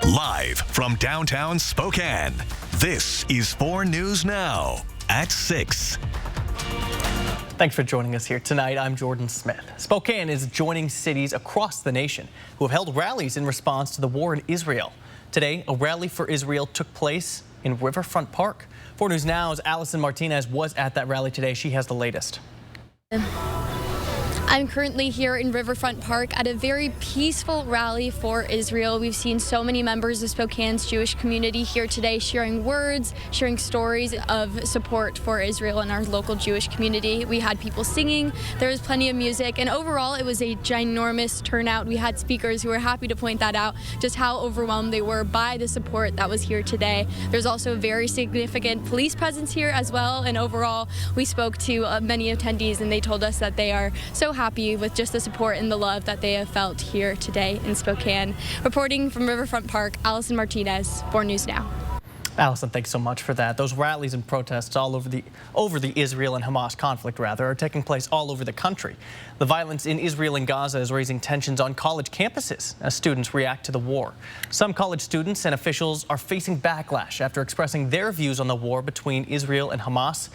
Live from downtown Spokane, this is 4 News Now at 6. Thanks for joining us here tonight. I'm Jordan Smith. Spokane is joining cities across the nation who have held rallies in response to the war in Israel. Today, a rally for Israel took place in Riverfront Park. 4 News Now's Allison Martinez was at that rally today. She has the latest. I'm currently here in Riverfront Park at a very peaceful rally for Israel. We've seen so many members of Spokane's Jewish community here today sharing words, sharing stories of support for Israel and our local Jewish community. We had people singing, there was plenty of music, and overall it was a ginormous turnout. We had speakers who were happy to point that out, just how overwhelmed they were by the support that was here today. There's also a very significant police presence here as well, and overall we spoke to many attendees and they told us that they are so happy with just the support and the love that they have felt here today in Spokane. Reporting from Riverfront Park, Allison Martinez, 4 News Now. Allison, thanks so much for that. Those rallies and protests all over the Israel and Hamas conflict, are taking place all over the country. The violence in Israel and Gaza is raising tensions on college campuses as students react to the war. Some college students and officials are facing backlash after expressing their views on the war between Israel and Hamas.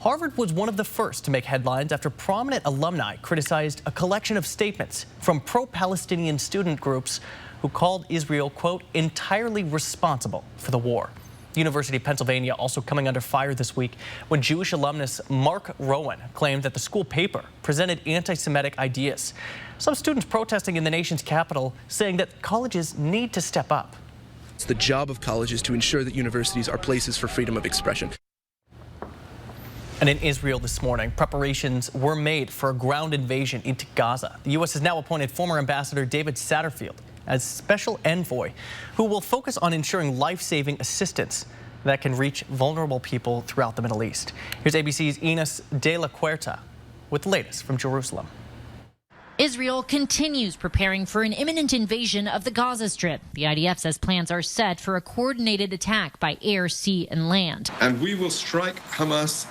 Harvard was one of the first to make headlines after prominent alumni criticized a collection of statements from pro-Palestinian student groups who called Israel, quote, entirely responsible for the war. The University of Pennsylvania also coming under fire this week when Jewish alumnus Mark Rowan claimed that the school paper presented anti-Semitic ideas. Some students protesting in the nation's capital saying that colleges need to step up. It's the job of colleges to ensure that universities are places for freedom of expression. And in Israel this morning, preparations were made for a ground invasion into Gaza. The U.S. has now appointed former Ambassador David Satterfield as special envoy, who will focus on ensuring life-saving assistance that can reach vulnerable people throughout the Middle East. Here's ABC's Ines de la Cuerta with the latest from Jerusalem. Israel continues preparing for an imminent invasion of the Gaza Strip. The IDF says plans are set for a coordinated attack by air, sea, and land. And we will strike Hamas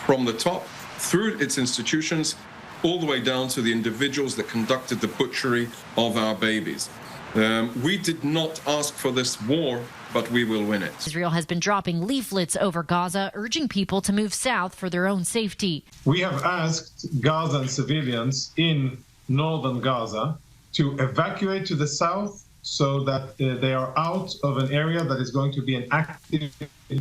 from the top, through its institutions, all the way down to the individuals that conducted the butchery of our babies. We did not ask for this war, but we will win it. Israel has been dropping leaflets over Gaza, urging people to move south for their own safety. We have asked Gazan civilians in northern Gaza to evacuate to the south so that they are out of an area that is going to be an active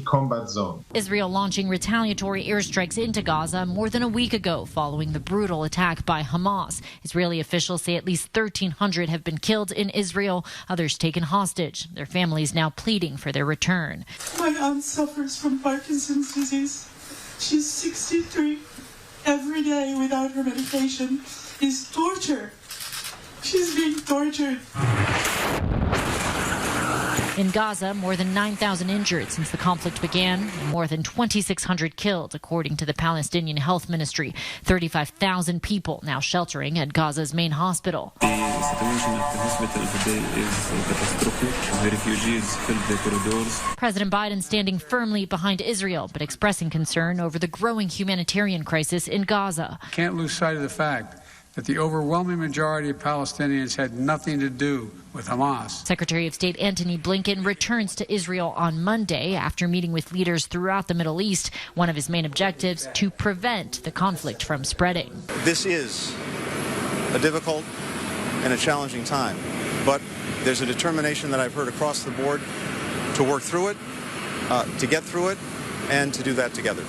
combat zone. Israel launching retaliatory airstrikes into Gaza more than a week ago following the brutal attack by Hamas. Israeli officials say at least 1,300 have been killed in Israel, others taken hostage. Their families now pleading for their return. My aunt suffers from Parkinson's disease. She's 63. Every day without her medication is torture. She's being tortured. In Gaza, more than 9,000 injured since the conflict began, and more than 2,600 killed, according to the Palestinian Health Ministry. 35,000 people now sheltering at Gaza's main hospital. The situation at the hospital today is catastrophic. The refugees filled the corridors. President Biden standing firmly behind Israel, but expressing concern over the growing humanitarian crisis in Gaza. Can't lose sight of the fact that the overwhelming majority of Palestinians had nothing to do with Hamas. Secretary of State Antony Blinken returns to Israel on Monday after meeting with leaders throughout the Middle East. One of his main objectives, to prevent the conflict from spreading. This is a difficult and a challenging time, but there's a determination that I've heard across the board to work through it, to get through it, and to do that together.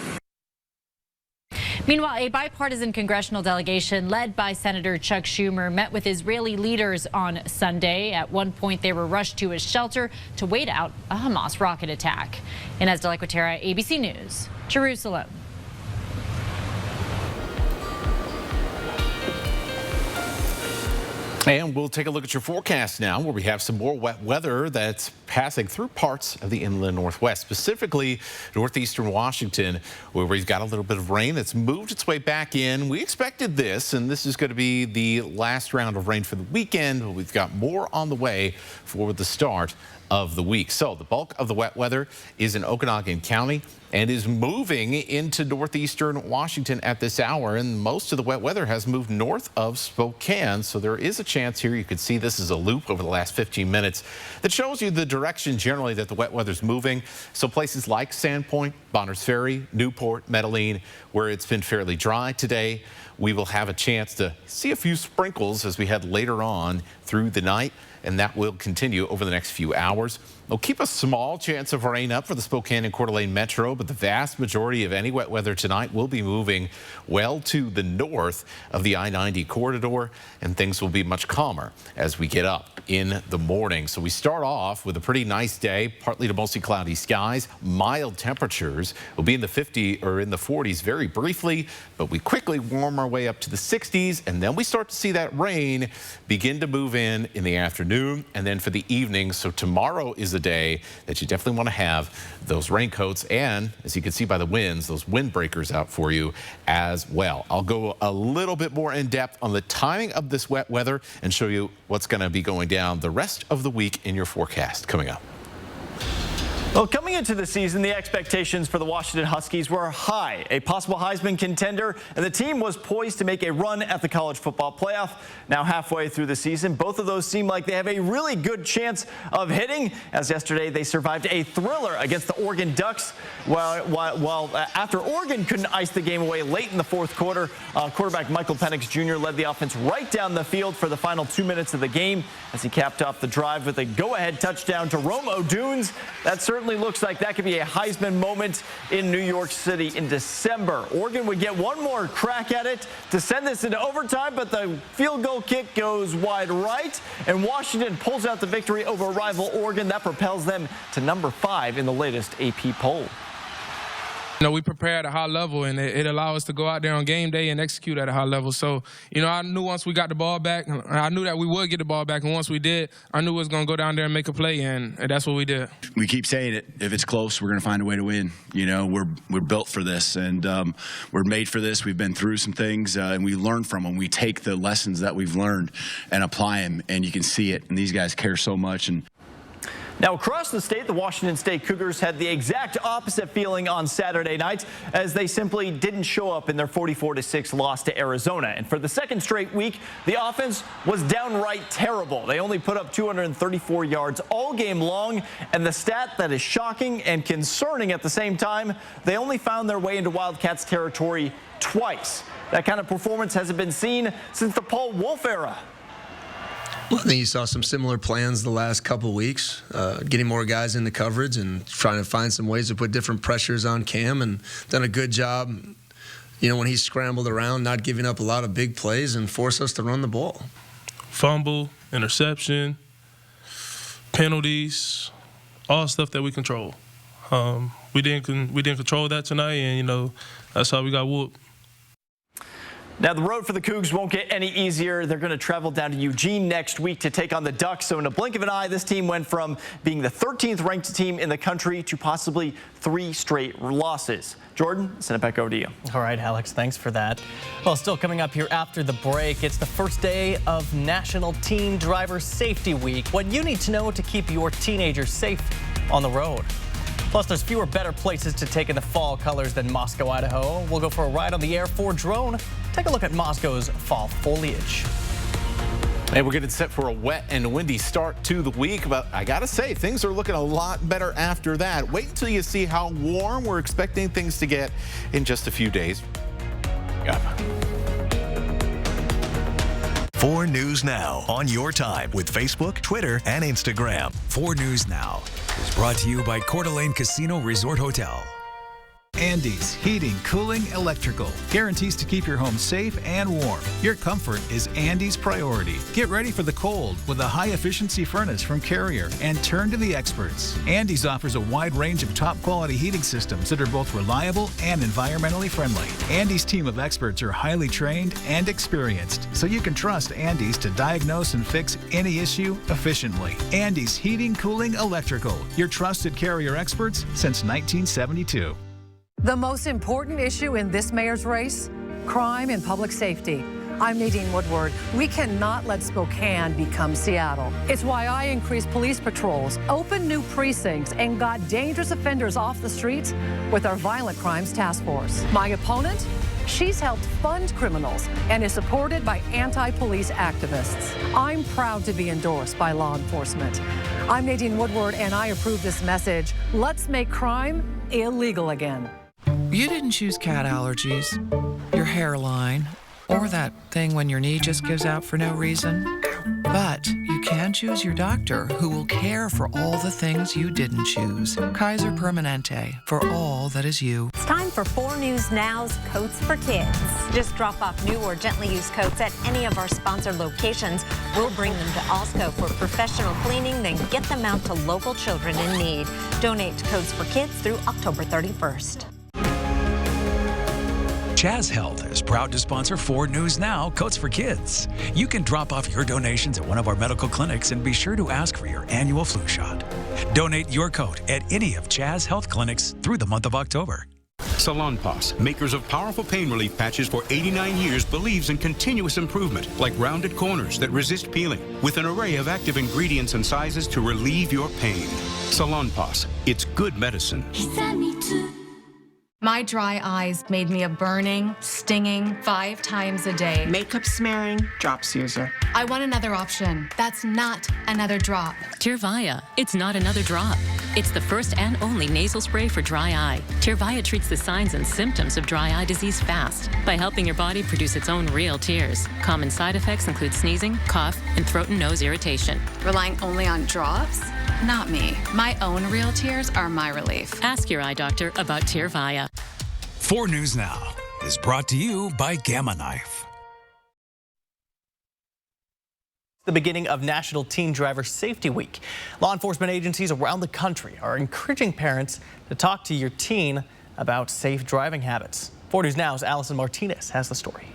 Meanwhile, a bipartisan congressional delegation led by Senator Chuck Schumer met with Israeli leaders on Sunday. At one point, they were rushed to his shelter to wait out a Hamas rocket attack. Ines de la Cuerta, ABC News, Jerusalem. And we'll take a look at your forecast now, where we have some more wet weather that's passing through parts of the inland Northwest, specifically northeastern Washington, where we've got a little bit of rain that's moved its way back in. We expected this, and this is going to be the last round of rain for the weekend, but we've got more on the way for the start of the week. So the bulk of the wet weather is in Okanogan County and is moving into northeastern Washington at this hour, and most of the wet weather has moved north of Spokane, so there is a chance here. You could see this is a loop over the last 15 minutes that shows you the direction generally that the wet weather's moving. So places like Sandpoint, Bonners Ferry, Newport, Medellin, where it's been fairly dry today, we will have a chance to see a few sprinkles as we head later on through the night, and that will continue over the next few hours. They'll keep a small chance of rain up for the Spokane and Coeur d'Alene metro, but the vast majority of any wet weather tonight will be moving well to the north of the I-90 corridor, and things will be much calmer as we get up in the morning. So we start off with a pretty nice day, partly to mostly cloudy skies. Mild temperatures will be in the 50s or in the 40s very briefly, but we quickly warm our way up to the 60s, and then we start to see that rain begin to move in the afternoon and then for the evening. So tomorrow is the day that you definitely want to have those raincoats and, as you can see by the winds, those windbreakers out for you as well. I'll go a little bit more in depth on the timing of this wet weather and show you what's going to be going down the rest of the week in your forecast coming up. Well, coming into the season, the expectations for the Washington Huskies were high. A possible Heisman contender, and the team was poised to make a run at the college football playoff. Now halfway through the season, both of those seem like they have a really good chance of hitting, as yesterday they survived a thriller against the Oregon Ducks. While after Oregon couldn't ice the game away late in the fourth quarter, quarterback Michael Penix Jr. led the offense right down the field for the final 2 minutes of the game as he capped off the drive with a go-ahead touchdown to Rome Odunze. That certainly looks like that could be a Heisman moment in New York City in December. Oregon would get one more crack at it to send this into overtime, but the field goal kick goes wide right, and Washington pulls out the victory over rival Oregon. That propels them to number 5 in the latest AP poll. You know, we prepare at a high level, and it allows us to go out there on game day and execute at a high level. So, you know, I knew once we got the ball back, I knew that we would get the ball back, and once we did, I knew we was going to go down there and make a play, and that's what we did. We keep saying it. If it's close, we're going to find a way to win. You know, we're built for this, and we're made for this. We've been through some things, and we learn from them. We take the lessons that we've learned and apply them, and you can see it. And these guys care so much. And now, across the state, the Washington State Cougars had the exact opposite feeling on Saturday night as they simply didn't show up in their 44-6 loss to Arizona. And for the second straight week, the offense was downright terrible. They only put up 234 yards all game long. And the stat that is shocking and concerning at the same time, they only found their way into Wildcats territory twice. That kind of performance hasn't been seen since the Paul Wolf era. Well, I think you saw some similar plans the last couple weeks, getting more guys into coverage and trying to find some ways to put different pressures on Cam, and done a good job, you know, when he scrambled around, not giving up a lot of big plays and forced us to run the ball. Fumble, interception, penalties, all stuff that we control. We didn't control that tonight, and, you know, that's how we got whooped. Now, the road for the Cougs won't get any easier. They're going to travel down to Eugene next week to take on the Ducks. So in a blink of an eye, this team went from being the 13th ranked team in the country to possibly 3 straight losses. Jordan, send it back over to you. All right, Alex, thanks for that. Well, still coming up here after the break, it's the first day of National Teen Driver Safety Week. What you need to know to keep your teenagers safe on the road. Plus, there's fewer better places to take in the fall colors than Moscow, Idaho. We'll go for a ride on the Air 4 drone. Take a look at Moscow's fall foliage. And we're getting set for a wet and windy start to the week, but I gotta say, things are looking a lot better after that. Wait until you see how warm we're expecting things to get in just a few days. Yep. 4 News Now on your time with Facebook, Twitter, and Instagram. 4 News Now is brought to you by Coeur d'Alene Casino Resort Hotel. Andes Heating, Cooling, Electrical guarantees to keep your home safe and warm. Your comfort is Andes' priority. Get ready for the cold with a high-efficiency furnace from Carrier and turn to the experts. Andes offers a wide range of top-quality heating systems that are both reliable and environmentally friendly. Andes' team of experts are highly trained and experienced, so you can trust Andes to diagnose and fix any issue efficiently. Andes Heating, Cooling, Electrical, your trusted Carrier experts since 1972. The most important issue in this mayor's race, crime and public safety. I'm Nadine Woodward. We cannot let Spokane become Seattle. It's why I increased police patrols, opened new precincts, and got dangerous offenders off the streets with our Violent Crimes Task Force. My opponent, She's helped fund criminals and is supported by anti-police activists. I'm proud to be endorsed by law enforcement. I'm Nadine Woodward, and I approve this message. Let's make crime illegal again. You didn't choose cat allergies, your hairline, or that thing when your knee just gives out for no reason. But you can choose your doctor who will care for all the things you didn't choose. Kaiser Permanente, for all that is you. It's time for 4 News Now's Coats for Kids. Just drop off new or gently used coats at any of our sponsored locations. We'll bring them to Alsco for professional cleaning, then get them out to local children in need. Donate to Coats for Kids through October 31st. Chaz Health is proud to sponsor 4 News Now Coats for Kids. You can drop off your donations at one of our medical clinics and be sure to ask for your annual flu shot. Donate your coat at any of Chaz Health clinics through the month of October. Salonpas, makers of powerful pain relief patches for 89 years, believes in continuous improvement, like rounded corners that resist peeling, with an array of active ingredients and sizes to relieve your pain. Salonpas, it's good medicine. My dry eyes made me a burning, stinging 5 times a day. Makeup smearing, drops user. I want another option. That's not another drop. Tyrvaya. It's not another drop. It's the first and only nasal spray for dry eye. Tyrvaya treats the signs and symptoms of dry eye disease fast by helping your body produce its own real tears. Common side effects include sneezing, cough, and throat and nose irritation. Relying only on drops? Not me. My own real tears are my relief. Ask your eye doctor about Tyrvaya. 4 News Now is brought to you by Gamma Knife. The beginning of National Teen Driver Safety Week. Law enforcement agencies around the country are encouraging parents to talk to your teen about safe driving habits. 4 News Now's Allison Martinez has the story.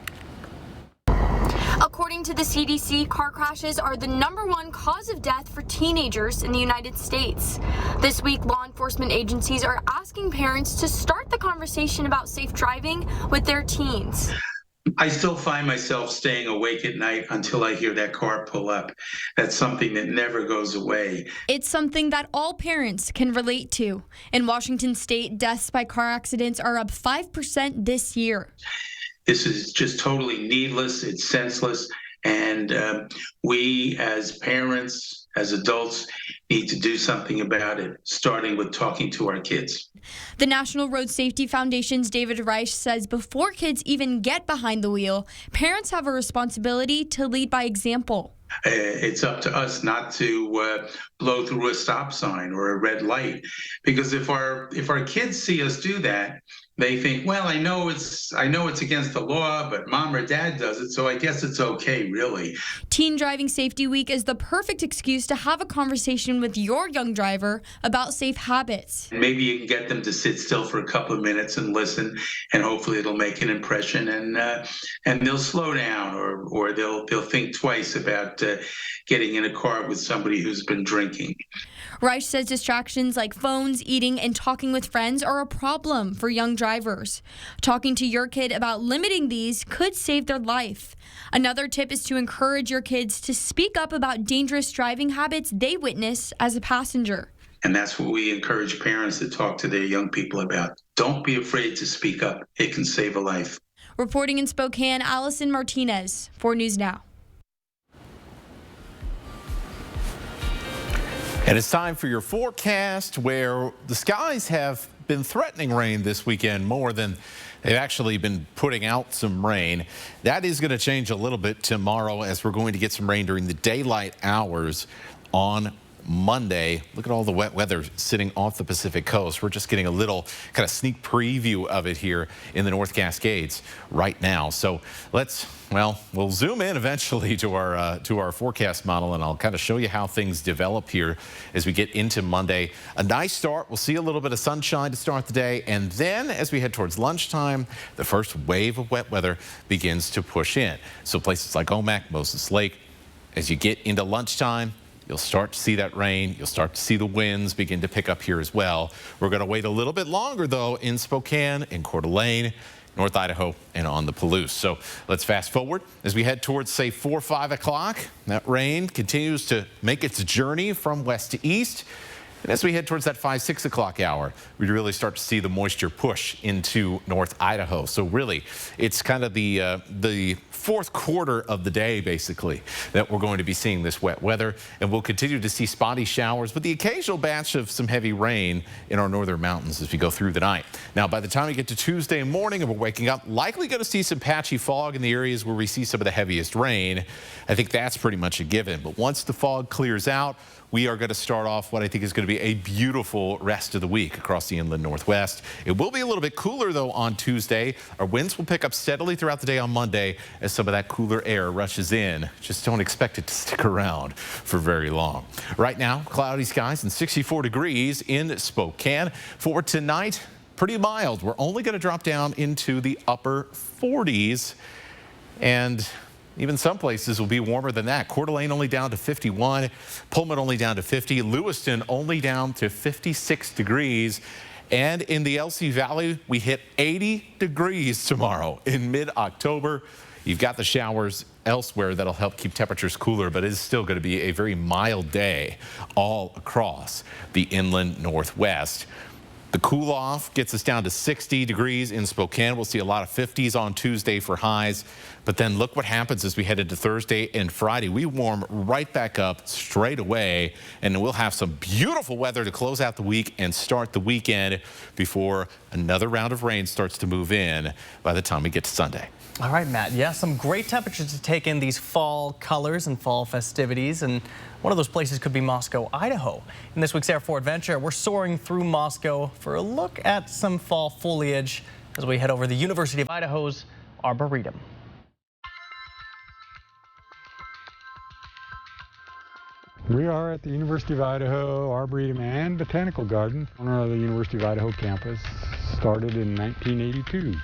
According to the CDC, car crashes are the #1 cause of death for teenagers in the United States. This week, law enforcement agencies are asking parents to start the conversation about safe driving with their teens. I still find myself staying awake at night until I hear that car pull up. That's something that never goes away. It's something that all parents can relate to. In Washington state, deaths by car accidents are up 5% this year. This is just totally needless. It's senseless. And we as parents, as adults, need to do something about it, starting with talking to our kids. The National Road Safety Foundation's David Reich says before kids even get behind the wheel, parents have a responsibility to lead by example. It's up to us not to blow through a stop sign or a red light, because if our kids see us do that, they think, well, I know it's against the law, but mom or dad does it, so I guess it's okay, really. Teen Driving Safety Week is the perfect excuse to have a conversation with your young driver about safe habits. Maybe you can get them to sit still for a couple of minutes and listen, and hopefully it'll make an impression, and they'll slow down, or they'll think twice about getting in a car with somebody who's been drinking. Reich says distractions like phones, eating, and talking with friends are a problem for young drivers. Talking to your kid about limiting these could save their life. Another tip is to encourage your kids to speak up about dangerous driving habits they witness as a passenger. And that's what we encourage parents to talk to their young people about. Don't be afraid to speak up. It can save a life. Reporting in Spokane, Allison Martinez, 4 News Now. And it's time for your forecast, where the skies have been threatening rain this weekend more than they've actually been putting out some rain. That is going to change a little bit tomorrow, as we're going to get some rain during the daylight hours on Monday. Look at all the wet weather sitting off the Pacific coast. We're just getting a little kind of sneak preview of it here in the North Cascades right now. So we'll zoom in eventually to our forecast model, and I'll kind of show you how things develop here as we get into Monday. A nice start. We'll see a little bit of sunshine to start the day, and then as we head towards lunchtime, the first wave of wet weather begins to push in. So places like Omak, Moses Lake, as you get into lunchtime, you'll start to see that rain. You'll start to see the winds begin to pick up here as well. We're going to wait a little bit longer, though, in Spokane, in Coeur d'Alene, North Idaho, and on the Palouse. So let's fast forward as we head towards, say, 4 or 5 o'clock. That rain continues to make its journey from west to east. And as we head towards that 5, 6 o'clock hour, we really start to see the moisture push into North Idaho. So really, it's kind of the fourth quarter of the day, basically, that we're going to be seeing this wet weather. And we'll continue to see spotty showers with the occasional batch of some heavy rain in our northern mountains as we go through the night. Now, by the time we get to Tuesday morning and we're waking up, likely going to see some patchy fog in the areas where we see some of the heaviest rain. I think that's pretty much a given. But once the fog clears out, we are going to start off what I think is going to be a beautiful rest of the week across the inland Northwest. It will be a little bit cooler, though, on Tuesday. Our winds will pick up steadily throughout the day on Monday as some of that cooler air rushes in. Just don't expect it to stick around for very long. Right now, cloudy skies and 64 degrees in Spokane. For tonight, pretty mild. We're only going to drop down into the upper 40s. And even some places will be warmer than that. Coeur d'Alene only down to 51, Pullman only down to 50, Lewiston only down to 56 degrees. And in the LC Valley, we hit 80 degrees tomorrow in mid-October. You've got the showers elsewhere that'll help keep temperatures cooler, but it is still going to be a very mild day all across the inland Northwest. The cool off gets us down to 60 degrees in Spokane. We'll see a lot of 50s on Tuesday for highs. But then look what happens as we head into Thursday and Friday. We warm right back up straight away, and we'll have some beautiful weather to close out the week and start the weekend before another round of rain starts to move in by the time we get to Sunday. All right, Matt. Yeah, some great temperatures to take in these fall colors and fall festivities. And one of those places could be Moscow, Idaho. In this week's Air for Adventure, we're soaring through Moscow for a look at some fall foliage as we head over the University of Idaho's Arboretum. We are at the University of Idaho Arboretum and Botanical Garden on the University of Idaho campus, started in 1982.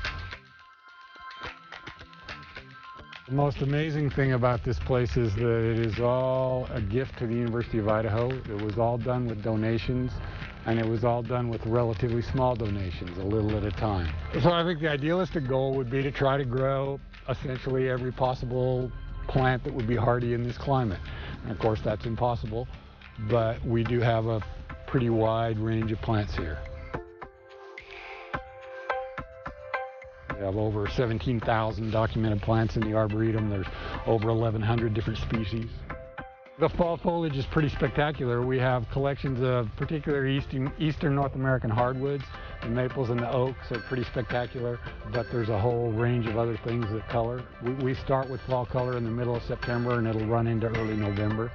The most amazing thing about this place is that it is all a gift to the University of Idaho. It was all done with donations, and it was all done with relatively small donations, a little at a time. So I think the idealistic goal would be to try to grow essentially every possible plant that would be hardy in this climate. And of course that's impossible, but we do have a pretty wide range of plants here. We have over 17,000 documented plants in the Arboretum. There's over 1,100 different species. The fall foliage is pretty spectacular. We have collections of particular eastern North American hardwoods. The maples and the oaks are pretty spectacular, but there's a whole range of other things that color. We start with fall color in the middle of September, and it'll run into early November.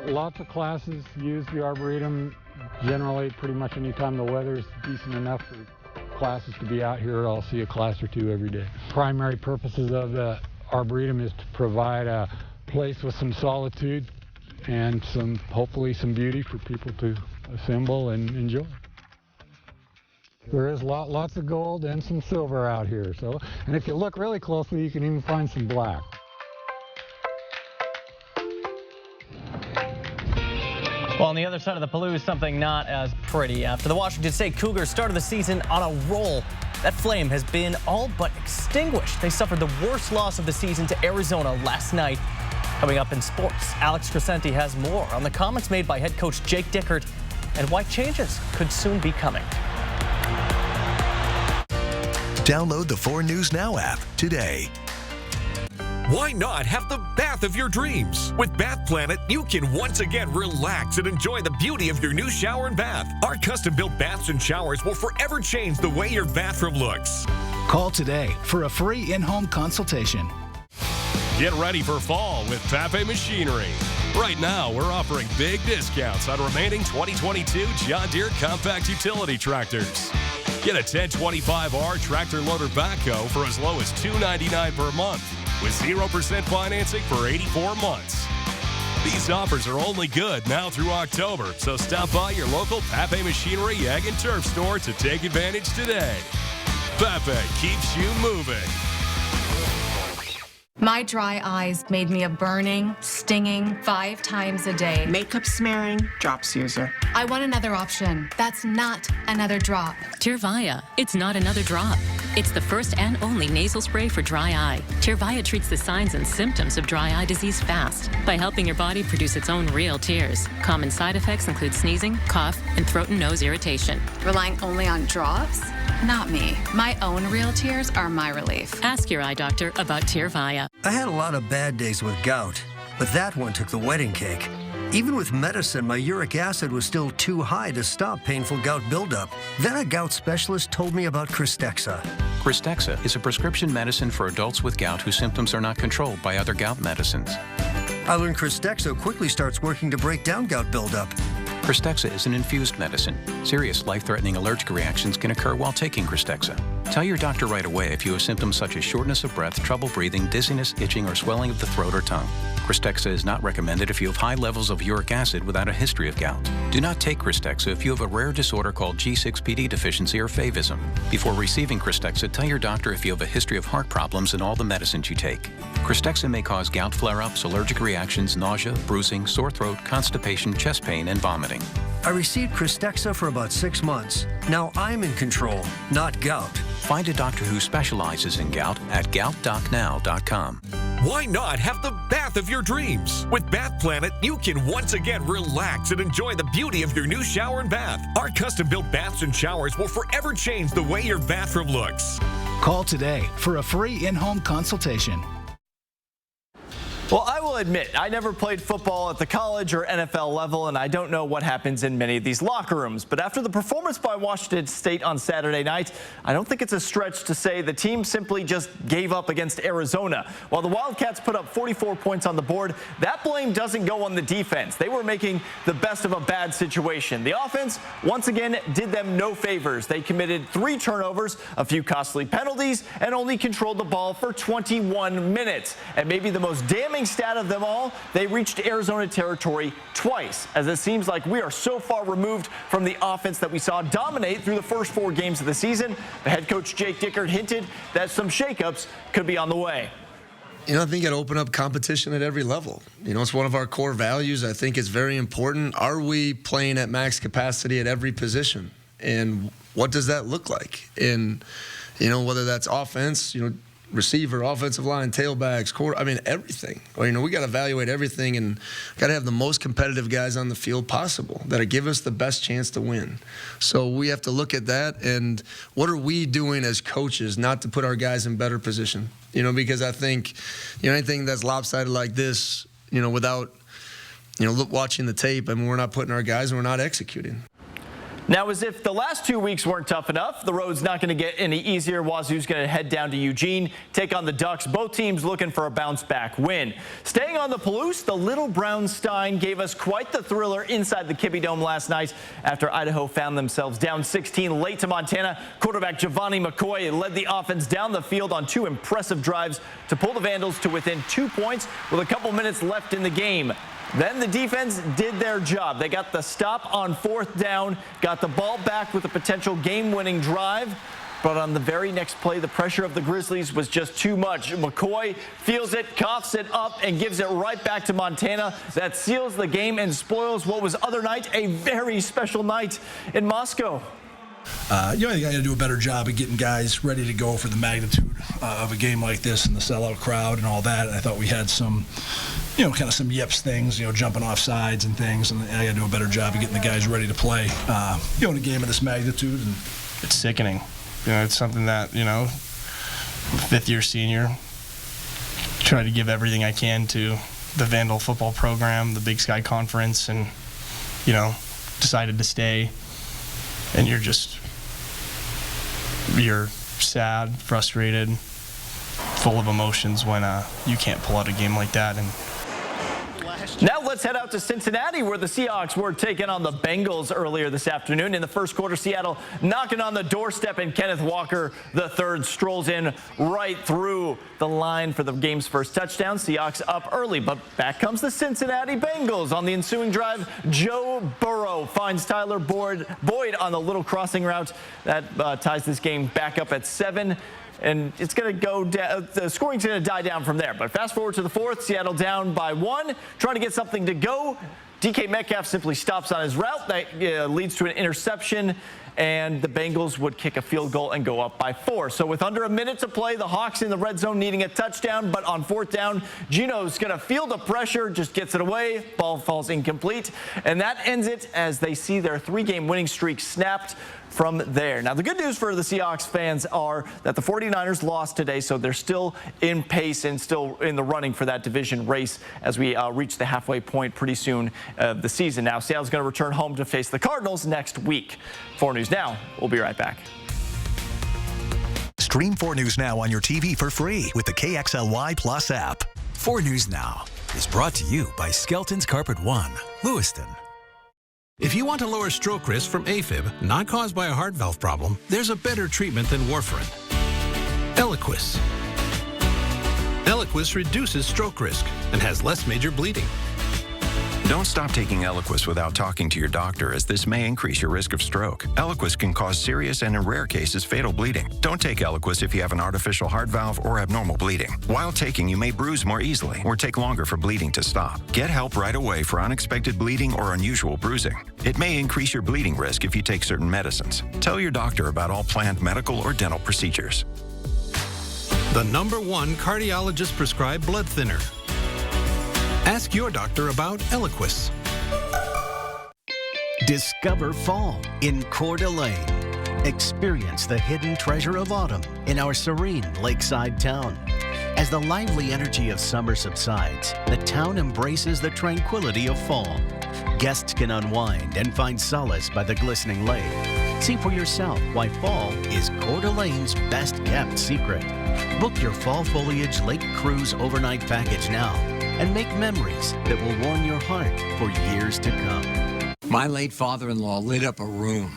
Lots of classes use the Arboretum. Generally, pretty much any time the weather's decent enough for classes to be out here, I'll see a class or two every day. Primary purposes of the Arboretum is to provide a place with some solitude and hopefully some beauty for people to assemble and enjoy. There is lots of gold and some silver out here, and if you look really closely, you can even find some black. Well, on the other side of the Palouse, something not as pretty. After the Washington State Cougars started the season on a roll, that flame has been all but extinguished. They suffered the worst loss of the season to Arizona last night. Coming up in sports, Alex Crescenti has more on the comments made by head coach Jake Dickert and why changes could soon be coming. Download the 4 News Now app today. Why not have the bath of your dreams? With Bath Planet, you can once again relax and enjoy the beauty of your new shower and bath. Our custom-built baths and showers will forever change the way your bathroom looks. Call today for a free in-home consultation. Get ready for fall with Pape Machinery. Right now, we're offering big discounts on remaining 2022 John Deere compact utility tractors. Get a 1025R tractor loader backhoe for as low as $299 per month with 0% financing for 84 months. These offers are only good now through October, so stop by your local Pape Machinery Ag and Turf store to take advantage today. Pape keeps you moving. My dry eyes made me a burning, stinging 5 times a day. Makeup smearing, drops user. I want another option. That's not another drop. Tyrvaya, it's not another drop. It's the first and only nasal spray for dry eye. Tyrvaya treats the signs and symptoms of dry eye disease fast by helping your body produce its own real tears. Common side effects include sneezing, cough, and throat and nose irritation. Relying only on drops? Not me. My own real tears are my relief. Ask your eye doctor about Tyrvaya. I had a lot of bad days with gout, but that one took the wedding cake. Even with medicine, my uric acid was still too high to stop painful gout buildup. Then a gout specialist told me about Krystexxa. Krystexxa is a prescription medicine for adults with gout whose symptoms are not controlled by other gout medicines. I learned Krystexxa quickly starts working to break down gout buildup. Krystexxa is an infused medicine. Serious life-threatening allergic reactions can occur while taking Krystexxa. Tell your doctor right away if you have symptoms such as shortness of breath, trouble breathing, dizziness, itching, or swelling of the throat or tongue. Krystexxa is not recommended if you have high levels of uric acid without a history of gout. Do not take Krystexxa if you have a rare disorder called G6PD deficiency or favism. Before receiving Krystexxa, tell your doctor if you have a history of heart problems and all the medicines you take. Krystexxa may cause gout flare-ups, allergic reactions, nausea, bruising, sore throat, constipation, chest pain, and vomiting. I received Krystexxa for about 6 months. Now I'm in control, not gout. Find a doctor who specializes in gout at goutdocnow.com. Why not have the bath of your dreams? With Bath Planet, you can once again relax and enjoy the beauty of your new shower and bath. Our custom-built baths and showers will forever change the way your bathroom looks. Call today for a free in-home consultation. Well, I will admit, I never played football at the college or NFL level, and I don't know what happens in many of these locker rooms. But after the performance by Washington State on Saturday night, I don't think it's a stretch to say the team simply just gave up against Arizona. While the Wildcats put up 44 points on the board, that blame doesn't go on the defense. They were making the best of a bad situation. The offense, once again, did them no favors. They committed 3 turnovers, a few costly penalties, and only controlled the ball for 21 minutes. And maybe the most damning stat of them all, they reached Arizona territory twice, as it seems like we are so far removed from the offense that we saw dominate through the first 4 games of the season. The head coach Jake Dickert hinted that some shakeups could be on the way. You know, I think it opened up competition at every level. You know, it's one of our core values. I think it's very important. Are we playing at max capacity at every position? And what does that look like? And, you know, whether that's offense, you know, receiver, offensive line, tailbacks, quarter, I mean, everything. Well, you know, we got to evaluate everything and got to have the most competitive guys on the field possible that give us the best chance to win. So we have to look at that and what are we doing as coaches not to put our guys in better position? You know, because I think, you know, anything that's lopsided like this, you know, without, you know, watching the tape, I mean, we're not putting our guys and we're not executing. Now, as if the last 2 weeks weren't tough enough, the road's not going to get any easier. Wazoo's going to head down to Eugene, take on the Ducks. Both teams looking for a bounce-back win. Staying on the Palouse, the Little Brown Stein gave us quite the thriller inside the Kibbie Dome last night after Idaho found themselves down 16 late to Montana. Quarterback Giovanni McCoy led the offense down the field on 2 impressive drives to pull the Vandals to within 2 points with a couple minutes left in the game. Then the defense did their job. They got the stop on 4th down, got the ball back with a potential game-winning drive. But on the very next play, the pressure of the Grizzlies was just too much. McCoy feels it, coughs it up, and gives it right back to Montana. That seals the game and spoils what was other night a very special night in Moscow. You know, you got to do a better job of getting guys ready to go for the magnitude of a game like this and the sellout crowd and all that. I thought we had some, you know, kind of some yips things, you know, jumping off sides and things, and I got to do a better job of getting the guys ready to play, you know, in a game of this magnitude. And it's sickening. You know, it's something that, you know, 5th-year senior, try to give everything I can to the Vandal football program, the Big Sky Conference, and, you know, decided to stay. And you're sad, frustrated, full of emotions when you can't pull out a game like that. And now let's head out to Cincinnati, where the Seahawks were taking on the Bengals earlier this afternoon. In the first quarter, Seattle knocking on the doorstep, and Kenneth Walker III strolls in right through the line for the game's first touchdown. Seahawks up early, but back comes the Cincinnati Bengals. On the ensuing drive, Joe Burrow finds Tyler Boyd on the little crossing route. That ties this game back up at 7. And it's going to go down. The scoring's going to die down from there. But fast forward to the 4th, Seattle down by 1, trying to get something to go. DK Metcalf simply stops on his route. That leads to an interception. and the Bengals would kick a field goal and go up by 4. So with under a minute to play, the Hawks in the red zone needing a touchdown, but on 4th down, Gino's going to feel the pressure, just gets it away, ball falls incomplete, and that ends it as they see their 3-game winning streak snapped from there. Now, the good news for the Seahawks fans are that the 49ers lost today, so they're still in pace and still in the running for that division race as we reach the halfway point pretty soon of the season. Now, Seattle's going to return home to face the Cardinals next week. 4 News Now, we'll be right back. Stream 4 News Now on your TV for free with the KXLY Plus app. 4 News Now is brought to you by Skelton's Carpet One, Lewiston. If you want to lower stroke risk from AFib, not caused by a heart valve problem, there's a better treatment than warfarin. Eliquis. Eliquis reduces stroke risk and has less major bleeding. Don't stop taking Eliquis without talking to your doctor, as this may increase your risk of stroke. Eliquis can cause serious and, in rare cases, fatal bleeding. Don't take Eliquis if you have an artificial heart valve or abnormal bleeding. While taking, you may bruise more easily or take longer for bleeding to stop. Get help right away for unexpected bleeding or unusual bruising. It may increase your bleeding risk if you take certain medicines. Tell your doctor about all planned medical or dental procedures. The #1 cardiologist prescribed blood thinner. Ask your doctor about Eliquis. Discover fall in Coeur d'Alene. Experience the hidden treasure of autumn in our serene lakeside town. As the lively energy of summer subsides, the town embraces the tranquility of fall. Guests can unwind and find solace by the glistening lake. See for yourself why fall is Coeur d'Alene's best-kept secret. Book your fall foliage lake cruise overnight package now and make memories that will warm your heart for years to come. My late father-in-law lit up a room,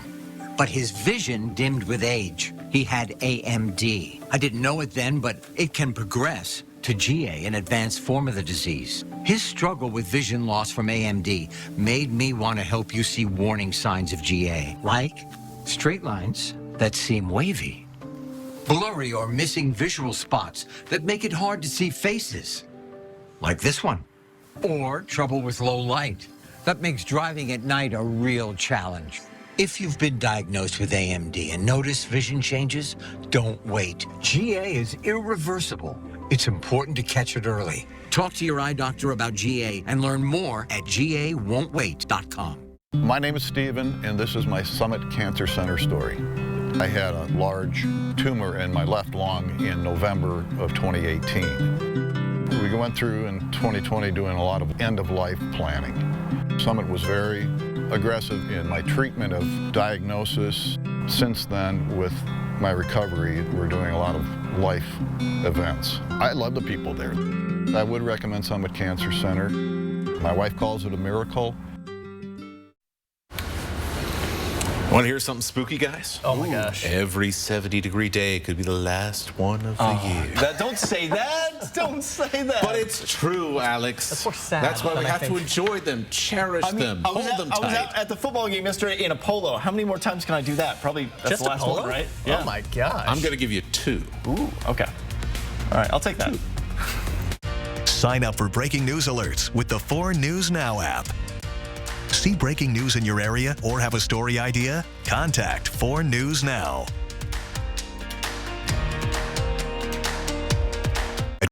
but his vision dimmed with age. He had AMD. I didn't know it then, but it can progress to GA, an advanced form of the disease. His struggle with vision loss from AMD made me want to help you see warning signs of GA, like straight lines that seem wavy, blurry or missing visual spots that make it hard to see faces, like this one, or trouble with low light. That makes driving at night a real challenge. If you've been diagnosed with AMD and notice vision changes, don't wait. GA is irreversible. It's important to catch it early. Talk to your eye doctor about GA and learn more at GAWon'tWait.com. My name is Stephen, and this is my Summit Cancer Center story. I had a large tumor in my left lung in November of 2018. We went through in 2020 doing a lot of end-of-life planning. Summit was very aggressive in my treatment of diagnosis. Since then, with my recovery, we're doing a lot of life events. I love the people there. I would recommend Summit Cancer Center. My wife calls it a miracle. Want to hear something spooky, guys? Oh my gosh. Every 70-degree day could be the last one of the year. Don't say that. Don't say that. But it's true, Alex. That's more sad. That's why we have to enjoy them, cherish them, hold them tight. I was out at the football game yesterday in a polo. How many more times can I do that? Probably that's Just the last a polo? one, right? Yeah. Oh my gosh. I'm going to give you 2. Ooh, okay. All right, I'll take that. Sign up for breaking news alerts with the 4 News Now app. See breaking news in your area or have a story idea? Contact 4 News Now.